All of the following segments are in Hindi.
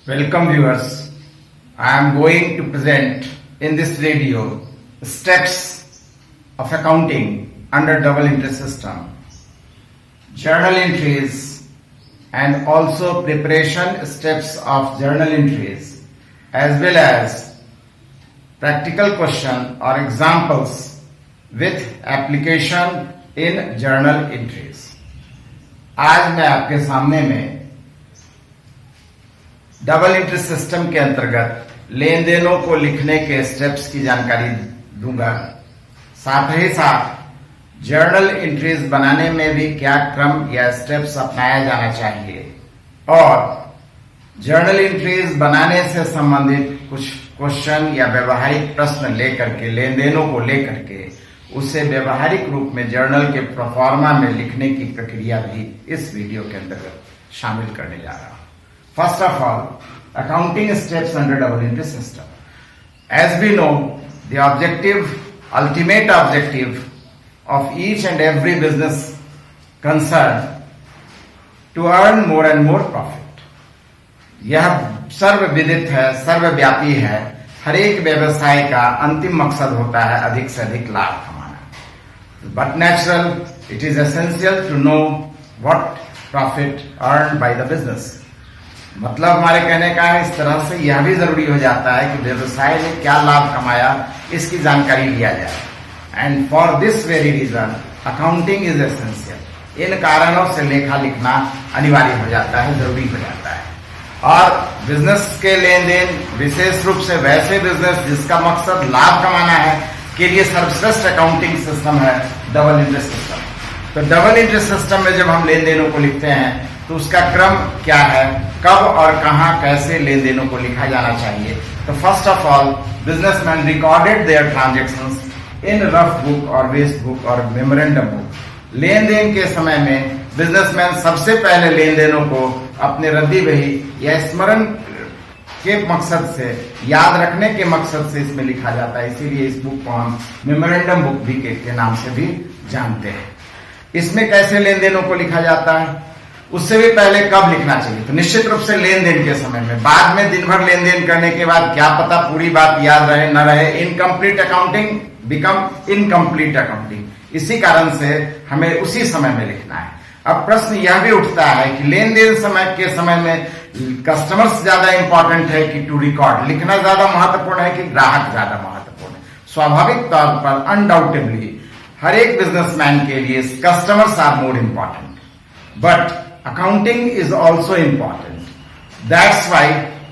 Welcome viewers. I am going to present in this video steps of accounting under double entry system, journal entries and also preparation steps of journal entries as well as practical question or examples with application in journal entries. आज मैं आपके सामने में डबल एंट्री सिस्टम के अंतर्गत लेन देनों को लिखने के स्टेप्स की जानकारी दूंगा। साथ ही साथ जर्नल एंट्रीज बनाने में भी क्या क्रम या स्टेप्स अपनाया जाना चाहिए और जर्नल एंट्रीज बनाने से संबंधित कुछ क्वेश्चन या व्यवहारिक प्रश्न लेकर के लेन देनों को लेकर के उसे व्यवहारिक रूप में जर्नल के प्रोफार्मा में लिखने की प्रक्रिया भी इस वीडियो के अंतर्गत शामिल करने जा रहा हूं। First of all, accounting steps under double entry system. As we know, the ultimate objective of each and every business concern to earn more and more profit. यह सर्वविदित है, सर्वव्यापी है। हर एक व्यवसाय का अंतिम मकसद होता है अधिक से अधिक लाभ कमाना। But natural, it is essential to know what profit earned by the business. मतलब हमारे कहने का है इस तरह से यह भी जरूरी हो जाता है कि व्यवसाय ने क्या लाभ कमाया इसकी जानकारी लिया जाए। And for this very reason accounting is essential. इन कारणों से लेखा लिखना अनिवार्य हो जाता है, जरूरी हो जाता है। और बिजनेस के लेन देन विशेष रूप से वैसे बिजनेस जिसका मकसद लाभ कमाना है के लिए सर्वश्रेष्ठ अकाउंटिंग सिस्टम है डबल एंट्री सिस्टम। तो डबल एंट्री सिस्टम में जब हम लेन देनों को लिखते हैं तो उसका क्रम क्या है, कब और कहां कैसे लेन देनों को लिखा जाना चाहिए। तो first of all businessman recorded their transactions in rough book और वेस्ट बुक और मेमोरेंडम बुक। लेन देन के समय में बिजनेसमैन सबसे पहले लेन देनों को अपने रद्दी बही या स्मरण के मकसद से, याद रखने के मकसद से इसमें लिखा जाता है। इसीलिए इस बुक को हम मेमोरेंडम बुक भी के नाम से भी जानते हैं। इसमें कैसे लेन देनों को लिखा जाता है, उससे भी पहले कब लिखना चाहिए। तो निश्चित रूप से लेन देन के समय में, बाद में दिन भर लेन देन करने के बाद क्या पता पूरी बात याद रहे न रहे। Incomplete accounting become incomplete accounting. इसी कारण से हमें उसी समय में लिखना है। अब प्रश्न यह भी उठता है कि लेन देन के समय में कस्टमर्स ज्यादा इंपॉर्टेंट है कि टू रिकॉर्ड, लिखना ज्यादा महत्वपूर्ण है कि ग्राहक ज्यादा महत्वपूर्ण है। स्वाभाविक तौर पर अनडाउटेबली हर एक बिजनेसमैन के लिए customers are more important, but accounting is also important. That's why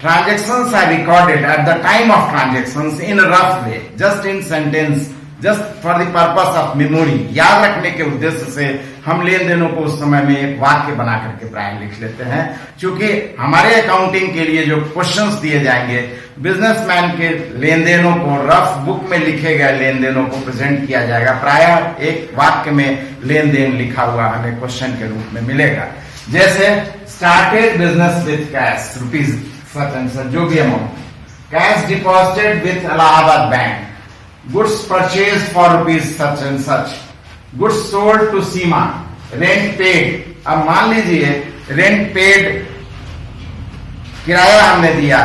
transactions are recorded at the time of transactions in a rough way, just in sentence, just for the purpose of memory. याद रखने के उद्देश्य से हम लेन देनों को उस समय में एक वाक्य बना करके प्राय लिख लेते हैं। क्योंकि हमारे अकाउंटिंग के लिए जो क्वेश्चंस दिए जाएंगे, बिजनेसमैन के लेन देनों को रफ बुक में लिखे गए लेन देनों को प्रेजेंट किया जाएगा। प्राय एक वाक्य में लेन देन लिखा हुआ हमें क्वेश्चन के रूप में मिलेगा। जैसे started business with cash rupees such and such, जो भी amount, cash deposited with Allahabad bank, goods purchase for rupees such and such, goods sold to Seema, rent paid. अब मान लीजिए रेंट पेड, किराया हमने दिया।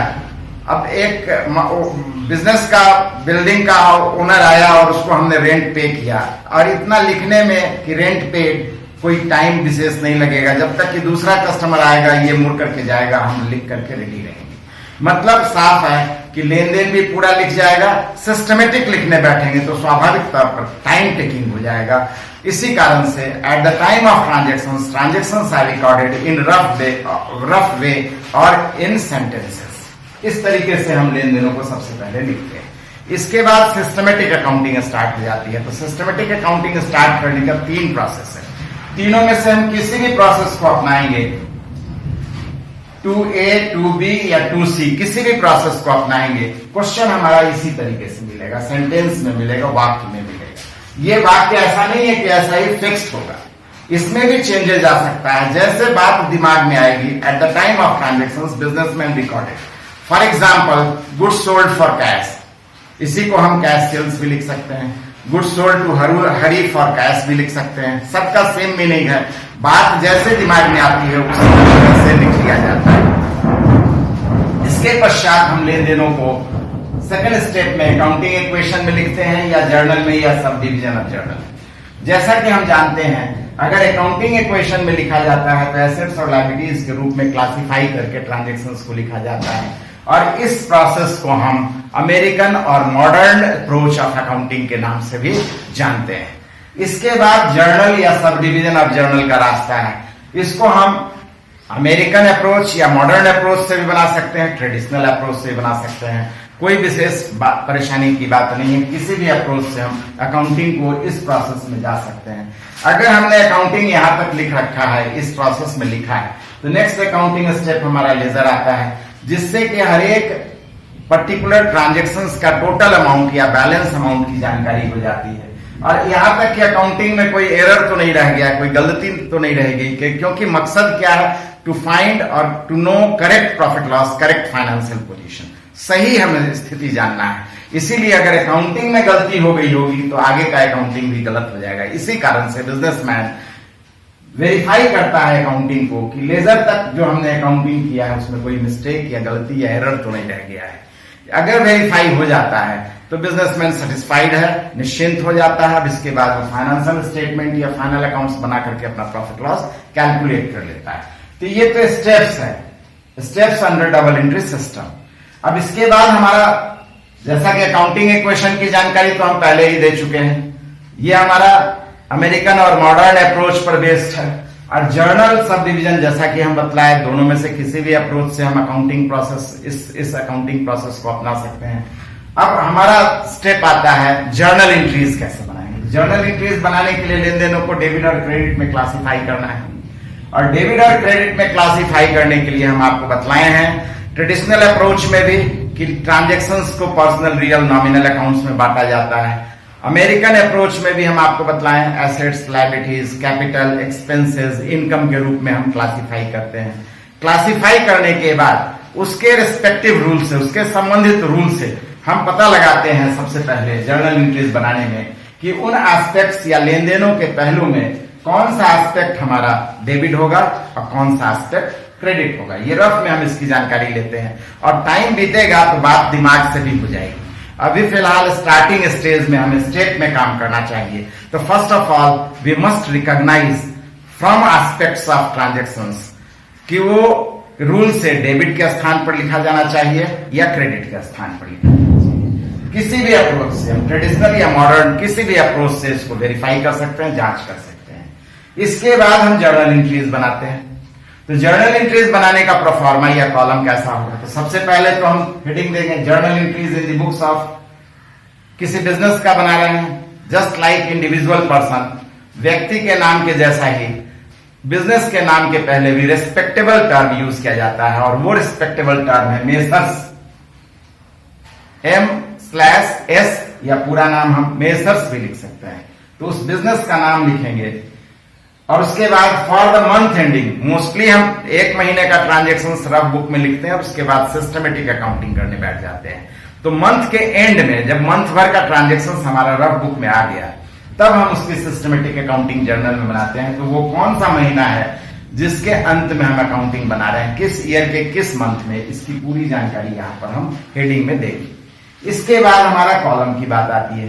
अब एक बिजनेस का बिल्डिंग का ओनर आया और उसको हमने रेंट पे किया, और इतना लिखने में कि रेंट पेड कोई टाइम विशेष नहीं लगेगा। जब तक कि दूसरा कस्टमर आएगा ये मुड़ करके जाएगा, हम लिख करके रेडी रहेंगे। मतलब साफ है कि लेन देन भी पूरा लिख जाएगा। सिस्टमेटिक लिखने बैठेंगे तो स्वाभाविक तौर पर टाइम टेकिंग हो जाएगा। इसी कारण से at the time of transactions are recorded in rough way और इन सेंटेंसेस। इस तरीके से हम लेन देनों को सबसे पहले लिखते हैं। इसके बाद सिस्टमेटिक अकाउंटिंग स्टार्ट हो जाती है। तो सिस्टमेटिक अकाउंटिंग स्टार्ट करने का 3 प्रोसेस है। तीनों में से हम किसी भी प्रोसेस को अपनाएंगे, 2A, 2B या 2C, किसी भी प्रोसेस को अपनाएंगे, क्वेश्चन हमारा इसी तरीके से मिलेगा, सेंटेंस में मिलेगा, वाक्य में मिलेगा। ये वाक्य ऐसा नहीं है कि ऐसा ही फिक्स्ड होगा, इसमें भी चेंजेस आ सकता है। जैसे बात दिमाग में आएगी, at the time of transactions businessman recorded, for example goods sold for cash, इसी को हम कैश सेल्स भी लिख सकते हैं। Goods sold to Hari for cash भी लिख सकते हैं। सबका सेम मीनिंग है। बात जैसे दिमाग में आती है उसी तरह से लिख लिया जाता है। इसके पश्चात हम लेन देनों को सेकंड स्टेप में अकाउंटिंग इक्वेशन में लिखते हैं या जर्नल में या सब डिवीजन ऑफ जर्नल। जैसा कि हम जानते हैं अगर अकाउंटिंग इक्वेशन में लिखा जाता है तो एसेट्स और लायबिलिटीज के रूप में क्लासिफाई करके ट्रांजैक्शंस को लिखा जाता है और इस प्रोसेस को हम अमेरिकन और मॉडर्न अप्रोच ऑफ अकाउंटिंग के नाम से भी जानते हैं। इसके बाद जर्नल या सब डिवीजन ऑफ जर्नल का रास्ता है। इसको हम अमेरिकन अप्रोच या मॉडर्न अप्रोच से भी बना सकते हैं, ट्रेडिशनल अप्रोच से भी बना सकते हैं। कोई विशेष परेशानी की बात नहीं है, किसी भी अप्रोच से हम अकाउंटिंग को इस प्रोसेस में जा सकते हैं। अगर हमने अकाउंटिंग यहां तक लिख रखा है, इस प्रोसेस में लिखा है, तो नेक्स्ट अकाउंटिंग स्टेप हमारा लेजर आता है, जिससे कि हर एक पर्टिकुलर ट्रांजेक्शन्स का टोटल अमाउंट या बैलेंस अमाउंट की जानकारी हो जाती है। और यहां तक कि अकाउंटिंग में कोई एरर तो नहीं रह गया, कोई गलती तो नहीं रह गई, क्योंकि मकसद क्या है, टू फाइंड और to know correct profit loss, correct financial position, सही हमें स्थिति जानना है। इसीलिए अगर अकाउंटिंग में गलती हो गई होगी तो आगे का अकाउंटिंग भी गलत हो जाएगा। इसी कारण से बिजनेसमैन वेरीफाई करता है अकाउंटिंग को कि लेजर तक जो हमने अकाउंटिंग किया है उसमें कोई मिस्टेक या गलती या एरर तो नहीं रह गया है। अगर वेरीफाई हो जाता है तो बिजनेसमैन सेटिस्फाइड है, निश्चिंत हो जाता है। अब इसके बाद वो फाइनेंशियल स्टेटमेंट या फाइनल अकाउंट्स बना करके अपना प्रॉफिट लॉस कैलकुलेट कर लेता है। तो ये तो स्टेप्स है, steps under double entry system. अब इसके बाद हमारा, जैसा कि अकाउंटिंग इक्वेशन की जानकारी तो हम पहले ही दे चुके हैं, ये हमारा अमेरिकन और मॉडर्न अप्रोच पर बेस्ड है। और जर्नल सब डिवीजन, जैसा कि हम बतलाए, दोनों में से किसी भी अप्रोच से हम अकाउंटिंग प्रोसेस, इस अकाउंटिंग प्रोसेस को अपना सकते हैं। अब हमारा स्टेप आता है जर्नल एंट्रीज कैसे बनाएंगे। जर्नल एंट्रीज बनाने के लिए लेन देनों को डेबिट और क्रेडिट में क्लासिफाई करना है, और डेबिट और क्रेडिट में क्लासिफाई करने के लिए हम आपको बतलाए हैं ट्रेडिशनल अप्रोच में भी कि ट्रांजैक्शंस को पर्सनल, रियल, नॉमिनल अकाउंट्स में बांटा जाता है। अमेरिकन अप्रोच में भी हम आपको बतलाएं assets, liabilities, capital, expenses, income के रूप में हम क्लासिफाई करते हैं। क्लासिफाई करने के बाद उसके रिस्पेक्टिव रूल से, उसके संबंधित रूल से हम पता लगाते हैं सबसे पहले जर्नल एंट्रीज बनाने में कि उन एस्पेक्ट्स या लेन देनों के पहलू में कौन सा एस्पेक्ट हमारा डेबिट होगा और कौन सा एस्पेक्ट क्रेडिट होगा। ये रफ में हम इसकी जानकारी लेते हैं और टाइम बीतेगा तो बात दिमाग से भी हो जाएगी। अभी फिलहाल स्टार्टिंग स्टेज में हमें स्टेप में काम करना चाहिए। तो first of all we must recognise from aspects of transactions कि वो रूल से डेबिट के स्थान पर लिखा जाना चाहिए या क्रेडिट के स्थान पर लिखा जाना चाहिए। किसी भी अप्रोच से, हम ट्रेडिशनल या मॉडर्न किसी भी अप्रोच से इसको वेरीफाई कर सकते हैं, जांच कर सकते हैं। इसके बाद हम जर्नल एंट्रीज बनाते हैं। तो जर्नल एंट्रीज बनाने का प्रोफार्मा या कॉलम कैसा होगा, तो सबसे पहले तो हम हेडिंग देंगे journal entries in the books of, किसी बिजनेस का बना रहे हैं, जस्ट लाइक इंडिविजुअल पर्सन, व्यक्ति के नाम के जैसा ही बिजनेस के नाम के पहले भी रिस्पेक्टेबल टर्म यूज किया जाता है, और वो रिस्पेक्टेबल टर्म है मेसर्स, M/S, या पूरा नाम हम मेसर्स भी लिख सकते हैं। तो उस बिजनेस का नाम लिखेंगे और उसके बाद for the month ending, mostly हम 1 महीने का ट्रांजेक्शन रफ बुक में लिखते हैं और उसके बाद सिस्टमेटिक अकाउंटिंग करने बैठ जाते हैं। तो मंथ के एंड में जब मंथ भर का ट्रांजेक्शन हमारा रफ बुक में आ गया तब हम उसकी सिस्टमेटिक अकाउंटिंग जर्नल में बनाते हैं। तो वो कौन सा महीना है जिसके अंत में हम अकाउंटिंग बना रहे हैं, किस ईयर के किस मंथ में, इसकी पूरी जानकारी यहां पर हम हेडिंग में देंगे। इसके बाद हमारा कॉलम की बात आती है।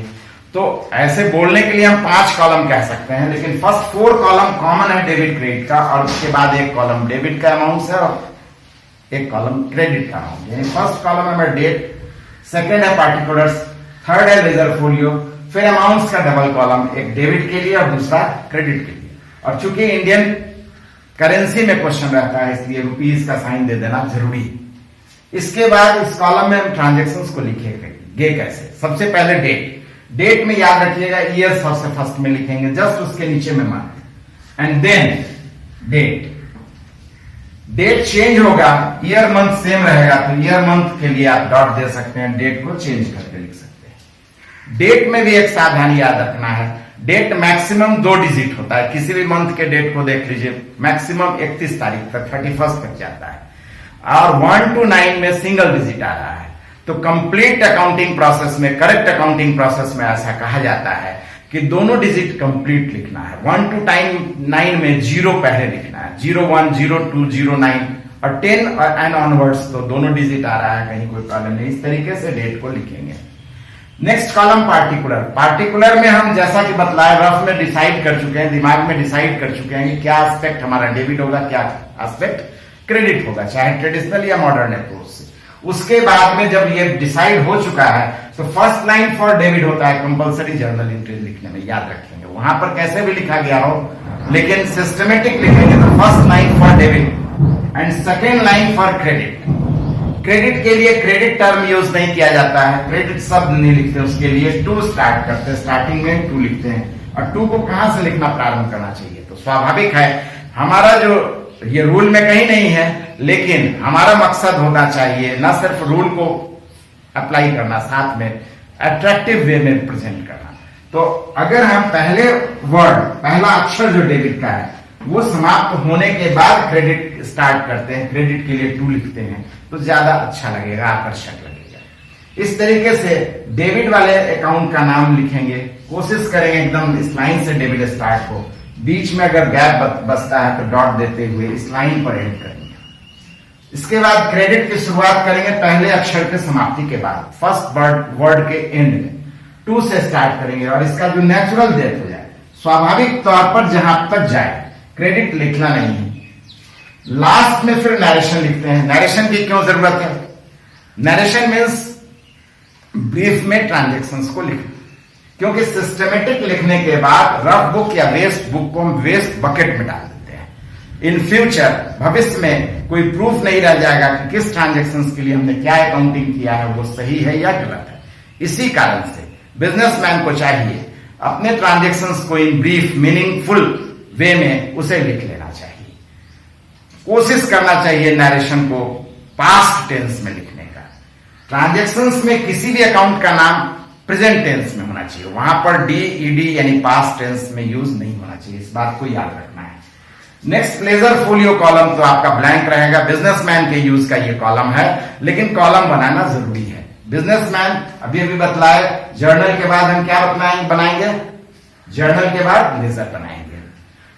तो ऐसे बोलने के लिए हम 5 कॉलम कह सकते हैं, लेकिन फर्स्ट 4 कॉलम कॉमन है डेबिट क्रेडिट का, और उसके बाद एक कॉलम डेबिट का अमाउंट है और एक कॉलम क्रेडिट का अमाउंट। यानी फर्स्ट कॉलम है हमारा डेट, सेकेंड है पार्टिकुलर्स, थर्ड है लेजर फोलियो, फिर अमाउंट्स का डबल कॉलम, एक डेबिट के लिए और दूसरा क्रेडिट के लिए। और चूंकि इंडियन करेंसी में क्वेश्चन रहता है इसलिए रुपीज का साइन दे देना जरूरी है। इसके बाद इस कॉलम में हम ट्रांजेक्शन्स को लिखेंगे कैसे। सबसे पहले डेट, डेट में याद रखिएगा ईयर सबसे फर्स्ट में लिखेंगे, जस्ट उसके नीचे में month, and then date. Date change होगा, ईयर मंथ सेम रहेगा, तो ईयर मंथ के लिए आप डॉट दे सकते हैं, डेट को चेंज करके लिख सकते हैं। डेट में भी एक सावधानी याद रखना है, डेट मैक्सिमम 2 डिजिट होता है। किसी भी मंथ के डेट को देख लीजिए, मैक्सिमम 31 तारीख तक, 31 तक जाता है, और 1 to 9 में सिंगल डिजिट आ रहा है। तो कंप्लीट अकाउंटिंग प्रोसेस में, करेक्ट अकाउंटिंग प्रोसेस में ऐसा कहा जाता है कि दोनों डिजिट कंप्लीट लिखना है। 1 to 9 में 0 पहले लिखना है, 01, 02, 09 और 10 एंड ऑनवर्ड्स तो दोनों डिजिट आ रहा है, कहीं कोई प्रॉब्लम नहीं। इस तरीके से डेट को लिखेंगे। Next column particular. पार्टिकुलर में हम जैसा कि बतलाए रफ में डिसाइड कर चुके हैं, दिमाग में डिसाइड कर चुके हैं कि क्या एस्पेक्ट हमारा डेबिट होगा, क्या एस्पेक्ट क्रेडिट होगा, चाहे ट्रेडिशनल या मॉडर्न अप्रोच से। उसके बाद में जब ये डिसाइड हो चुका है तो फर्स्ट लाइन फॉर डेबिट होता है कंपलसरी जर्नल एंट्री लिखने में, याद रखेंगे। वहां पर कैसे भी लिखा गया हो लेकिन सिस्टमेटिक लिखेंगे तो first line for debit and second line for credit. Credit के लिए क्रेडिट टर्म यूज नहीं किया जाता है, क्रेडिट शब्द नहीं लिखते, उसके लिए टू स्टार्ट करते हैं, स्टार्टिंग में टू लिखते हैं। और टू को कहां से लिखना प्रारंभ करना चाहिए, तो स्वाभाविक है हमारा जो ये रूल में कहीं नहीं है, लेकिन हमारा मकसद होना चाहिए न सिर्फ रूल को अप्लाई करना, साथ में अट्रैक्टिव वे में प्रेजेंट करना। तो अगर हम पहले वर्ड, पहला अक्षर जो डेबिट का है वो समाप्त होने के बाद क्रेडिट स्टार्ट करते हैं, क्रेडिट के लिए टू लिखते हैं, तो ज्यादा अच्छा लगेगा, आकर्षक लगेगा। इस तरीके से डेबिट वाले अकाउंट का नाम लिखेंगे, कोशिश करेंगे एकदम इस लाइन से डेबिट स्टार्ट हो, बीच में अगर गैप बचता है तो डॉट देते हुए इस लाइन पर एंड करेंगे। इसके बाद क्रेडिट की शुरुआत करेंगे पहले अक्षर के समाप्ति के बाद, फर्स्ट वर्ड के एंड में टू से स्टार्ट करेंगे और इसका जो नेचुरल डेथ हो जाए, स्वाभाविक तौर पर जहां तक जाए, क्रेडिट लिखना नहीं है। लास्ट में फिर नरेशन लिखते हैं। नरेशन की क्यों जरूरत है? नरेशन मीन्स ब्रीफ में ट्रांजेक्शंस को लिखना, क्योंकि सिस्टमेटिक लिखने के बाद रफ बुक या वेस्ट बुक को हम वेस्ट बकेट में डाल देते हैं। इन फ्यूचर, भविष्य में कोई प्रूफ नहीं रह जाएगा कि किस ट्रांजेक्शंस के लिए हमने क्या अकाउंटिंग किया है, वो सही है या गलत है। इसी कारण से बिजनेसमैन को चाहिए अपने ट्रांजेक्शंस को इन ब्रीफ मीनिंगफुल वे में उसे लिख लेना चाहिए। कोशिश करना चाहिए नरेशन को पास्ट टेंस में लिखने का। ट्रांजेक्शंस में किसी भी अकाउंट का नाम प्रेजेंट टेंस में होना चाहिए, वहां पर डी ईडी यानी पास्ट टेंस में यूज नहीं होना चाहिए, इस बात को याद रखना है। नेक्स्ट प्लेजर फोलियो कॉलम तो आपका ब्लैंक रहेगा, बिजनेसमैन के यूज का ये कॉलम है, लेकिन कॉलम बनाना जरूरी है। बिजनेसमैन अभी बताए, जर्नल के बाद हम क्या बनाएंगे, जर्नल के बाद लेजर बनाएंगे।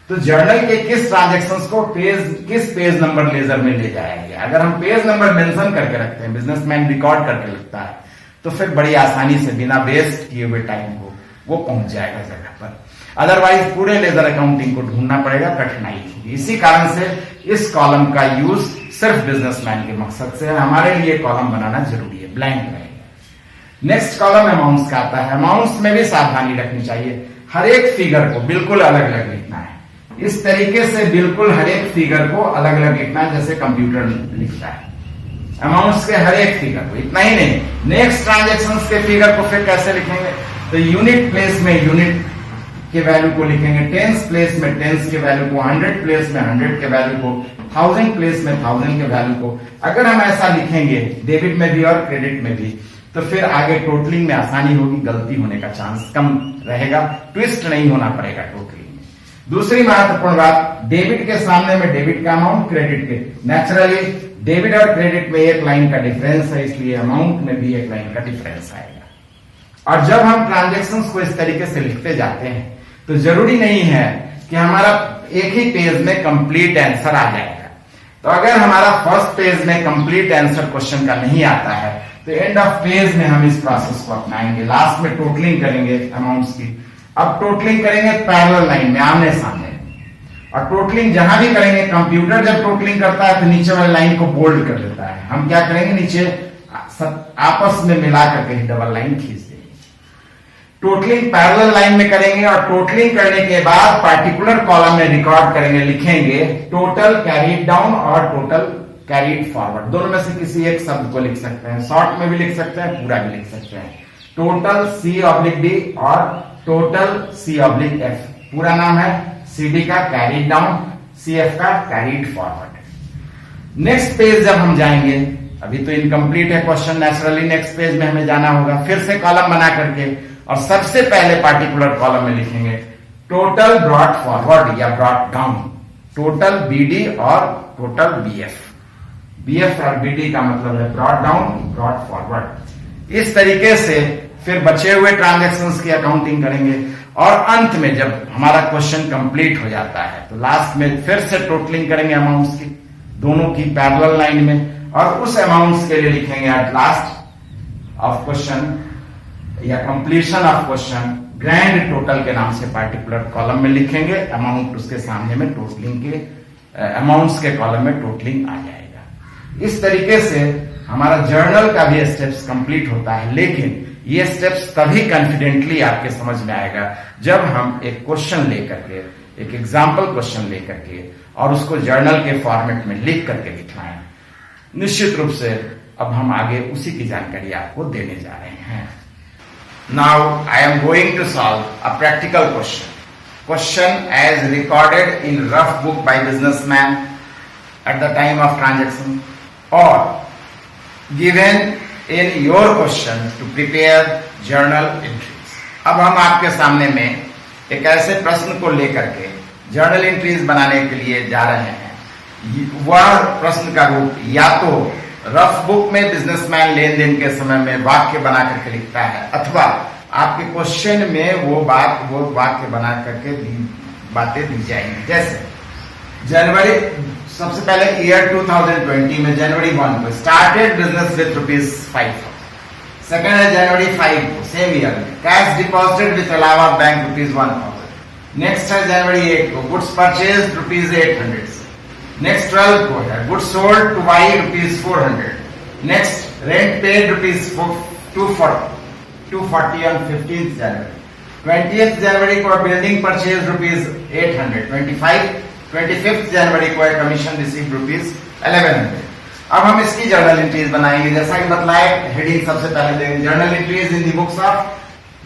तो जर्नल के किस ट्रांजेक्शंस को किस पेज नंबर लेजर में ले जाएंगे। अगर हम पेज नंबर मेंशन करके रखते हैं, बिजनेसमैन रिकॉर्ड करके लिखता है, तो फिर बड़ी आसानी से बिना वेस्ट किए हुए टाइम को वो पहुंच जाएगा जगह पर। अदरवाइज पूरे लेजर अकाउंटिंग को ढूंढना पड़ेगा, कठिनाई होगी। इसी कारण से इस कॉलम का यूज सिर्फ बिजनेसमैन के मकसद से है, हमारे लिए कॉलम बनाना जरूरी है, ब्लैंक रहेगा। नेक्स्ट कॉलम अमाउंट्स का आता है। अमाउंट्स में भी सावधानी रखनी चाहिए, हर एक फिगर को बिल्कुल अलग अलग लिखना है। इस तरीके से बिल्कुल हर एक फिगर को अलग अलग लिखना है, जैसे कंप्यूटर लिखता है अमाउंट्स के हर एक फिगर को। इतना ही नहीं, नेक्स्ट ट्रांजेक्शंस के फिगर को फिर कैसे लिखेंगे, तो यूनिट प्लेस में यूनिट के वैल्यू को लिखेंगे, टेंस प्लेस में टेंस के वैल्यू को, 100 प्लेस में 100 के वैल्यू को, 1000 प्लेस में 1000 के वैल्यू को। अगर हम ऐसा लिखेंगे डेबिट में भी और क्रेडिट में भी, तो फिर आगे टोटलिंग में आसानी होगी, गलती होने का चांस कम रहेगा, ट्विस्ट नहीं होना पड़ेगा टोटलिंग में। दूसरी महत्वपूर्ण बात, डेबिट के सामने में डेबिट का अमाउंट, क्रेडिट के, नेचुरली डेबिट और क्रेडिट में एक लाइन का डिफरेंस है, इसलिए अमाउंट में भी एक लाइन का डिफरेंस आएगा। और जब हम ट्रांजेक्शंस को इस तरीके से लिखते जाते हैं तो जरूरी नहीं है कि हमारा एक ही पेज में कंप्लीट आंसर आ जाएगा। तो अगर हमारा फर्स्ट पेज में कंप्लीट आंसर क्वेश्चन का नहीं आता है तो एंड ऑफ पेज में हम इस प्रोसेस को अपनाएंगे, लास्ट में टोटलिंग करेंगे अमाउंट्स की। अब टोटलिंग करेंगे पैरेलल लाइन में, आमने सामने, और टोटलिंग जहां भी करेंगे, कंप्यूटर जब टोटलिंग करता है तो नीचे वाली लाइन को बोल्ड कर देता है, हम क्या करेंगे, नीचे आपस में मिला करके डबल लाइन खींच देंगे। टोटलिंग पैरेलल लाइन में करेंगे और टोटलिंग करने के बाद पार्टिकुलर कॉलम में रिकॉर्ड करेंगे, लिखेंगे टोटल कैरीड डाउन और टोटल कैरीड फॉरवर्ड। दोनों में से किसी एक शब्द को लिख सकते हैं, शॉर्ट में भी लिख सकते हैं, पूरा भी लिख सकते हैं। टोटल C/D और टोटल C/F, पूरा नाम है CD का कैरीड डाउन, CF का कैरीड फॉरवर्ड। नेक्स्ट पेज जब हम जाएंगे, अभी तो इनकम्प्लीट है क्वेश्चन, नेचुरली नेक्स्ट पेज में हमें जाना होगा, फिर से कॉलम बना करके और सबसे पहले पार्टिकुलर कॉलम में लिखेंगे टोटल ब्रॉट फॉरवर्ड या ब्रॉट डाउन, टोटल BD और टोटल BF। BF और BD का मतलब है ब्रॉट डाउन, ब्रॉट फॉरवर्ड। इस तरीके से फिर बचे हुए ट्रांजैक्शंस की अकाउंटिंग करेंगे और अंत में जब हमारा क्वेश्चन कंप्लीट हो जाता है तो लास्ट में फिर से टोटलिंग करेंगे अमाउंट्स की, दोनों की पैरेलल लाइन में, और उस अमाउंट्स के लिए लिखेंगे एट लास्ट ऑफ क्वेश्चन या completion of question grand total के नाम से पार्टिकुलर कॉलम में लिखेंगे अमाउंट, उसके सामने में टोटलिंग के अमाउंट्स के कॉलम में टोटलिंग आ जाएगा। इस तरीके से हमारा जर्नल का भी स्टेप्स कंप्लीट होता है, लेकिन ये स्टेप्स तभी कॉन्फिडेंटली आपके समझ में आएगा जब हम एक क्वेश्चन लेकर के, एक एग्जाम्पल क्वेश्चन लेकर के और उसको जर्नल के फॉर्मेट में लिख करके दिखलाएं। निश्चित रूप से अब हम आगे उसी की जानकारी आपको देने जा रहे हैं। Now I am going to solve a practical question. Question as recorded in rough book by businessman at the time of transaction or given in your question to prepare journal entries. अब हम आपके सामने में एक ऐसे प्रश्न को लेकर के जर्नल एंट्रीज बनाने के लिए जा रहे हैं। वह प्रश्न का रूप या तो रफ बुक में बिजनेसमैन लेन देन के समय में वाक्य बना करके लिखता है, अथवा आपके क्वेश्चन में वो वाक्य बना करके बातें दी जाएंगी। जैसे जनवरी, सबसे पहले ईयर 2020 में जनवरी 1 को स्टार्टेड बिजनेस विथ ₹5,000। सेकंड है जनवरी 5 को सेम ईयर में cash deposited with Allahabad bank ₹1,000। Next है जनवरी 8 को गुड्स परचेज ₹800 से। नेक्स्ट 12 को है goods sold to Y ₹400। Next rent paid ₹240 on 15th जनवरी। 20th जनवरी को बिल्डिंग परचेज ₹800। 25th जनवरी को कमीशन रिसीव ₹1100। अब हम इसकी जर्नल एंट्रीज बनाएंगे। जैसा कि बतलाए, हेडिंग सबसे पहले देंगे journal entries in the books of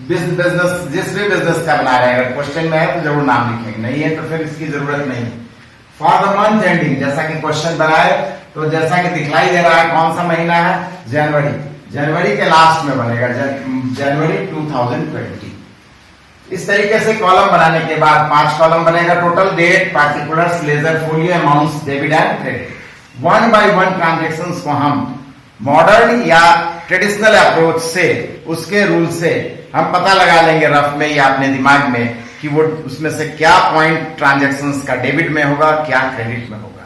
business. जिस भी बिजनेस का बना रहे हैं, अगर क्वेश्चन में है तो जरूर नाम लिखेंगे, नहीं है तो फिर इसकी जरूरत नहीं। फॉर द मंथ एंडिंग, जैसा कि क्वेश्चन बनाए तो जैसा कि दिखलाई दे रहा है कौन सा महीना है, जनवरी। जनवरी के लास्ट में बनेगा जनवरी 2020। इस तरीके से कॉलम बनाने के बाद 5 कॉलम बनेगा total. Date, particulars, ledger folio, amounts, debit and credit. 1 by 1 transactions को हम मॉडर्न या ट्रेडिशनल अप्रोच से, उसके रूल से हम पता लगा लेंगे रफ में या अपने दिमाग में कि वो उसमें से क्या पॉइंट ट्रांजेक्शंस का डेबिट में होगा, क्या क्रेडिट में होगा।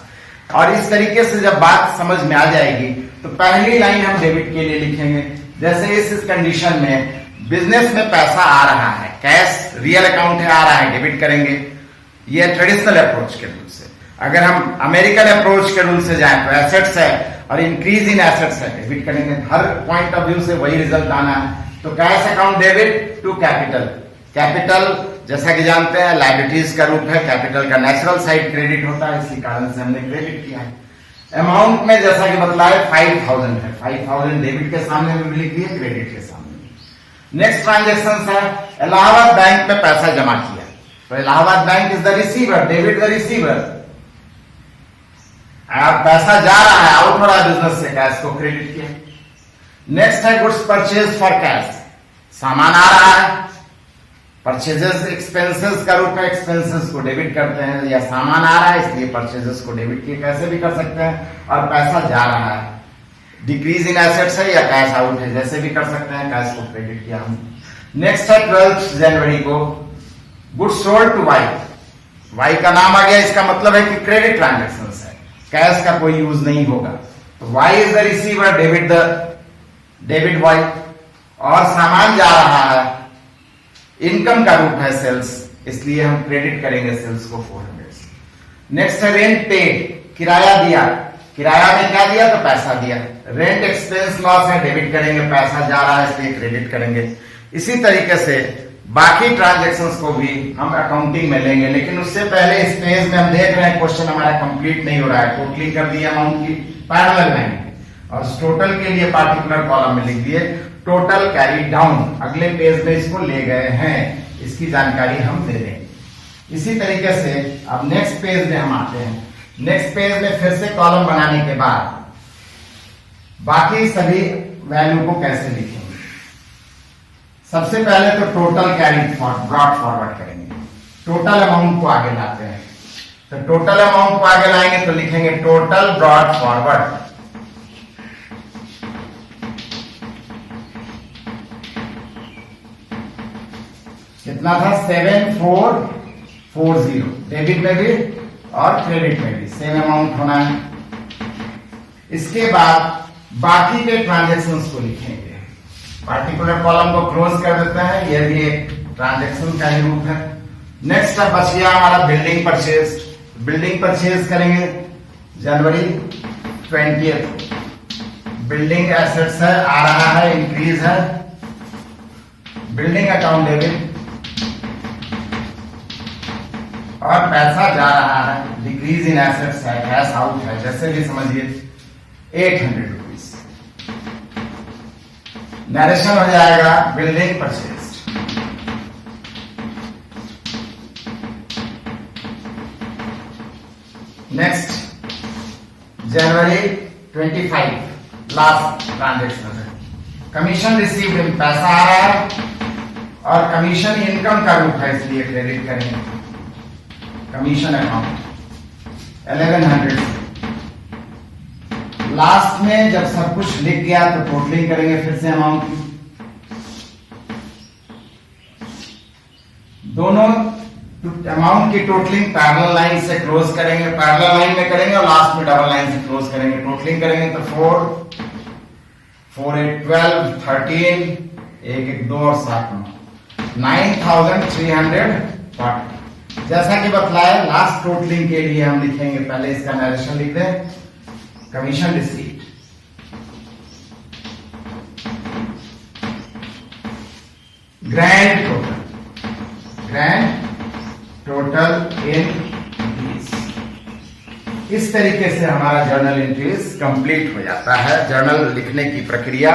और इस तरीके से जब बात समझ में आ जाएगी तो पहली लाइन हम डेबिट के लिए लिखेंगे। जैसे इस कंडीशन में बिजनेस में पैसा आ रहा है, कैश रियल अकाउंट है, आ रहा है, डेबिट करेंगे। ये ट्रेडिशनल अप्रोच के रूल से। अगर हम अमेरिकन अप्रोच के रूल से जाएं तो एसेट्स है और इंक्रीज इन एसेट्स है, डेबिट करेंगे। हर पॉइंट ऑफ व्यू से वही रिजल्ट आना है। तो cash account debit to capital. Capital जैसा कि जानते हैं लायबिलिटीज का रूप है, कैपिटल का नेचुरल साइड क्रेडिट होता है, इसी कारण से हमने क्रेडिट किया है। अमाउंट में जैसा कि बतलाए 5,000 है, 5,000 डेबिट के सामने में भी लिख दिए, क्रेडिट के सामने। नेक्स्ट ट्रांजेक्शन है इलाहाबाद बैंक में पैसा जमा किया, तो Allahabad bank is the receiver, debit the receiver. पैसा जा रहा है, आउट हो रहा है बिजनेस से, कैश को क्रेडिट किया। नेक्स्ट है गुड्स परचेज फॉर कैश, सामान आ रहा है, परचेजेस एक्सपेंसेस का रूप है, एक्सपेंसेस को डेबिट करते हैं, या सामान आ रहा है इसलिए परचेजेस को डेबिट किए, कैसे भी कर सकते हैं। और पैसा जा रहा है, डिक्रीज इन एसेट्स है या कैश आउट है, जैसे भी कर सकते हैं, कैश को क्रेडिट किया हम। नेक्स्ट है 12 जनवरी को goods sold to Y. Y का नाम आ गया, इसका मतलब है कि क्रेडिट ट्रांजेक्शन है, कैश का कोई यूज नहीं होगा। तो Y is the receiver, debit Y. और सामान जा रहा है, इनकम का रूप है सेल्स, इसलिए हम क्रेडिट करेंगे सेल्स को 400 से। नेक्स्ट है रेंट पेड, किराया दिया, किराया में क्या दिया तो पैसा दिया। रेंट एक्सपेंस लॉस है, डेबिट करेंगे, पैसा जा रहा है इसलिए क्रेडिट करेंगे। इसी तरीके से बाकी ट्रांजेक्शंस को भी हम अकाउंटिंग में लेंगे। लेकिन उससे पहले इस पेज में हम देख रहे हैं क्वेश्चन हमारा कंप्लीट नहीं हो रहा है। टोटलिंग कर दी अमाउंट की पैरेलल लाइन और टोटल के लिए पार्टिकुलर कॉलम में लिख दिए टोटल कैरी डाउन। अगले पेज में इसको ले गए हैं, इसकी जानकारी हम दे देंगे। इसी तरीके से अब नेक्स्ट पेज में हम आते हैं। नेक्स्ट पेज में फिर से कॉलम बनाने के बाद बाकी सभी वैल्यू को कैसे लिखेंगे। सबसे पहले तो टोटल कैरी ब्रॉट फॉरवर्ड करेंगे, टोटल अमाउंट को आगे लाते हैं। तो टोटल अमाउंट को आगे लाएंगे तो लिखेंगे टोटल ब्रॉट फॉरवर्ड। कितना था 7440, डेबिट में भी और क्रेडिट में भी सेम अमाउंट होना है। इसके बाद बाकी के ट्रांजेक्शन्स को लिखेंगे। पार्टिकुलर कॉलम को क्लोज कर देते हैं, यह भी एक ट्रांजेक्शन का ही रूप है। नेक्स्ट अब बच गया हमारा बिल्डिंग परचेज। बिल्डिंग परचेज करेंगे जनवरी 20th। बिल्डिंग एसेट्स है, आ रहा है, इंक्रीज है। बिल्डिंग अकाउंट डेबिट और पैसा जा रहा है, डिक्रीज इन एसेट्स है, कैश आउट है, जैसे भी समझिए 800 रुपीज। नरेशन हो जाएगा बिल्डिंग परचेज। नेक्स्ट जनवरी 25 लास्ट ट्रांजेक्शन है। कमीशन रिसीव्ड में पैसा आ रहा है और कमीशन इनकम का रूप है, इसलिए क्रेडिट करेंगे। Commission account 1100। लास्ट में जब सब कुछ लिख गया तो टोटलिंग करेंगे फिर से अमाउंट की। दोनों अमाउंट की टोटलिंग पैरेलल लाइन से क्लोज करेंगे, पैरेलल लाइन में करेंगे और लास्ट में डबल लाइन से क्लोज करेंगे। टोटलिंग करेंगे तो 4 4 8 12 13 1 1 2 और 7 9340। जैसा कि बतलाया लास्ट टोटलिंग के लिए हम लिखेंगे, पहले इसका नरेशन लिख दें। Commission received, grand total in rupees. इस तरीके से हमारा जर्नल एंट्रीज कंप्लीट हो जाता है। जर्नल लिखने की प्रक्रिया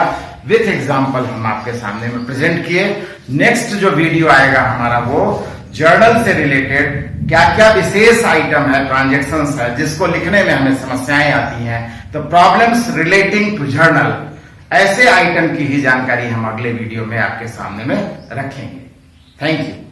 विथ एग्जांपल हम आपके सामने में प्रेजेंट किए। नेक्स्ट जो वीडियो आएगा हमारा वो जर्नल से रिलेटेड क्या क्या विशेष आइटम है, ट्रांजेक्शन्स है, जिसको लिखने में हमें समस्याएं आती हैं, तो प्रॉब्लम्स रिलेटिंग टू जर्नल, ऐसे आइटम की ही जानकारी हम अगले वीडियो में आपके सामने में रखेंगे। Thank you.